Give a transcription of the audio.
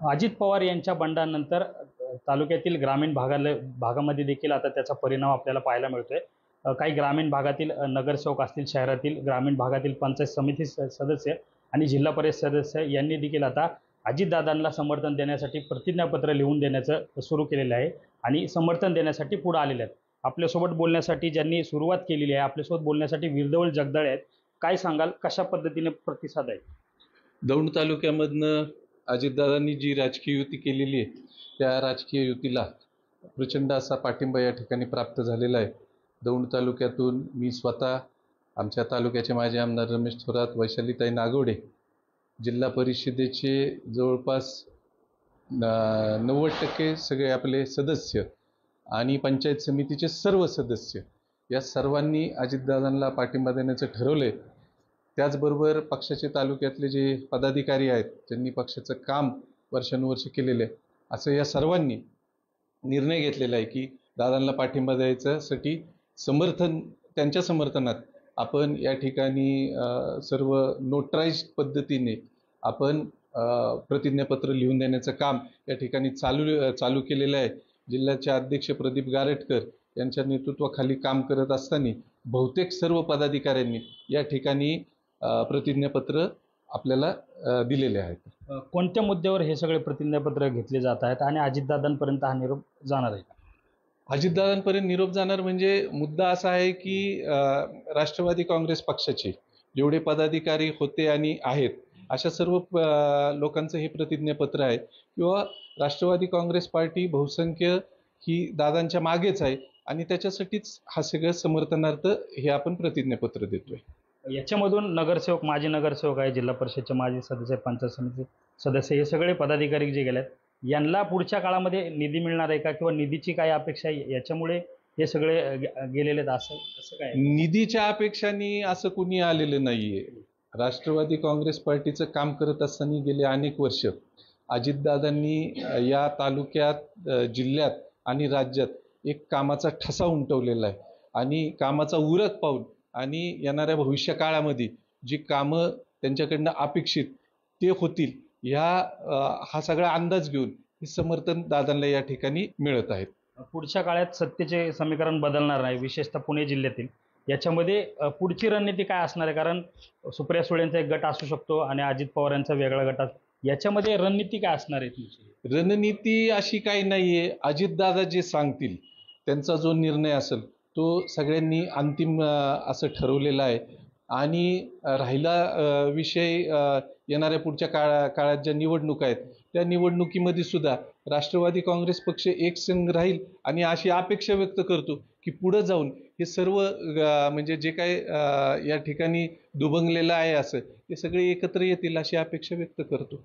अजित पवार यांच्या बंडानंतर तालुक्यातील ग्रामीण भागामध्ये देखील आता त्याचा परिणाम आपल्याला पाहायला मिळतोय. काही ग्रामीण भागातील नगरसेवक असतील, शहरातील ग्रामीण भागातील पंचायत समिती सदस्य आणि जिल्हा परिषद सदस्य यांनी देखील आता अजितदादांना समर्थन देण्यासाठी प्रतिज्ञापत्र लिहून देण्याचं सुरू केलेलं आहे आणि समर्थन देण्यासाठी पुढे आलेले आहेत. आपल्यासोबत बोलण्यासाठी ज्यांनी सुरुवात केलेली आहे, आपल्यासोबत बोलण्यासाठी वीरधवल जगदाळे आहेत. काय सांगाल, कशा पद्धतीने प्रतिसाद आहे? दौंड तालुक्यामधनं अजितदादांनी जी राजकीय युती केलेली आहे त्या राजकीय युतीला प्रचंड असा पाठिंबा या ठिकाणी प्राप्त झालेला आहे. दौंड तालुक्यातून मी स्वतः, आमच्या तालुक्याचे माजी आमदार रमेश थोरात, वैशालीताई नागवडे, जिल्हा परिषदेचे जवळपास 90% सगळे आपले सदस्य आणि पंचायत समितीचे सर्व सदस्य या सर्वांनी अजितदादांना पाठिंबा देण्याचं ठरवले. त्याचबरोबर पक्षाचे तालुक्यातले जे पदाधिकारी आहेत, ज्यांनी पक्षाचं काम वर्षानुवर्ष केलेलं आहे, असं या सर्वांनी निर्णय घेतलेला आहे की दादांना पाठिंबा द्यायच्यासाठी त्यांच्या समर्थनात आपण या ठिकाणी सर्व नोटराईज पद्धतीने आपण प्रतिज्ञापत्र लिहून देण्याचं काम या ठिकाणी चालू केलेलं आहे. जिल्ह्याचे अध्यक्ष प्रदीप गारटकर यांच्या नेतृत्वाखाली काम करत असताना बहुतेक सर्व पदाधिकाऱ्यांनी या ठिकाणी प्रतिज्ञापत्र आपल्याला दिलेले आहेत. कोणत्या मुद्द्यावर हे सगळे प्रतिज्ञापत्र घेतले जात आहेत आणि अजितदादांपर्यंत हा निरोप जाणार आहे का? अजितदादांपर्यंत निरोप जाणार म्हणजे मुद्दा असा आहे की राष्ट्रवादी काँग्रेस पक्षाचे जेवढे पदाधिकारी होते आणि आहेत अशा सर्व लोकांचं हे प्रतिज्ञापत्र आहे किंवा राष्ट्रवादी काँग्रेस पार्टी बहुसंख्य ही दादांच्या मागेच आहे आणि त्याच्यासाठीच हा सगळं समर्थनार्थ हे आपण प्रतिज्ञापत्र देतोय. याच्यामधून नगरसेवक, माजी नगरसेवक आहे, जिल्हा परिषदचे माजी सदस्य, पंचायत समिती सदस्य, हे सगळे पदाधिकारी जे गेलेत, यांना पुढच्या काळामध्ये निधी मिळणार आहे का किंवा निधीची काय अपेक्षा आहे? याच्यामुळे हे सगळे गेलेले आहेत असं काय? निधीच्या अपेक्षांनी असं कुणी आलेलं नाहीये. राष्ट्रवादी काँग्रेस पार्टीचं काम करत असताना गेले अनेक वर्ष अजितदादांनी या तालुक्यात, जिल्ह्यात आणि राज्यात एक कामाचा ठसा उमटवलेला आहे आणि कामाचा उरक पाहून आणि येणाऱ्या भविष्य काळामध्ये जी कामं त्यांच्याकडनं अपेक्षित ते होतील हा सगळा अंदाज घेऊन हे समर्थन दादांना या ठिकाणी मिळत आहेत. पुढच्या काळात सत्तेचे समीकरण बदलणार नाही, विशेषतः पुणे जिल्ह्यातील. याच्यामध्ये पुढची रणनीती काय असणार आहे? कारण सुप्रिया सुळेंचा एक गट असू शकतो आणि अजित पवार यांचा वेगळा गट. याच्यामध्ये रणनीती काय असणार आहे तुमची? रणनीती अशी काही नाहीये. अजितदादा जे सांगतील, त्यांचा जो निर्णय असेल तो सगळ्यांनी अंतिम असं ठरवलेला आहे. आणि राहिला विषय येणाऱ्या पुढच्या काळात ज्या निवडणुका आहेत त्या निवडणुकीमध्ये सुद्धा राष्ट्रवादी काँग्रेस पक्ष एकसंघ राहील आणि अशी अपेक्षा व्यक्त करतो की पुढे जाऊन हे सर्व म्हणजे जे काय या ठिकाणी दुभंगलेलं आहे असं ते सगळे एकत्र येतील अशी अपेक्षा व्यक्त करतो.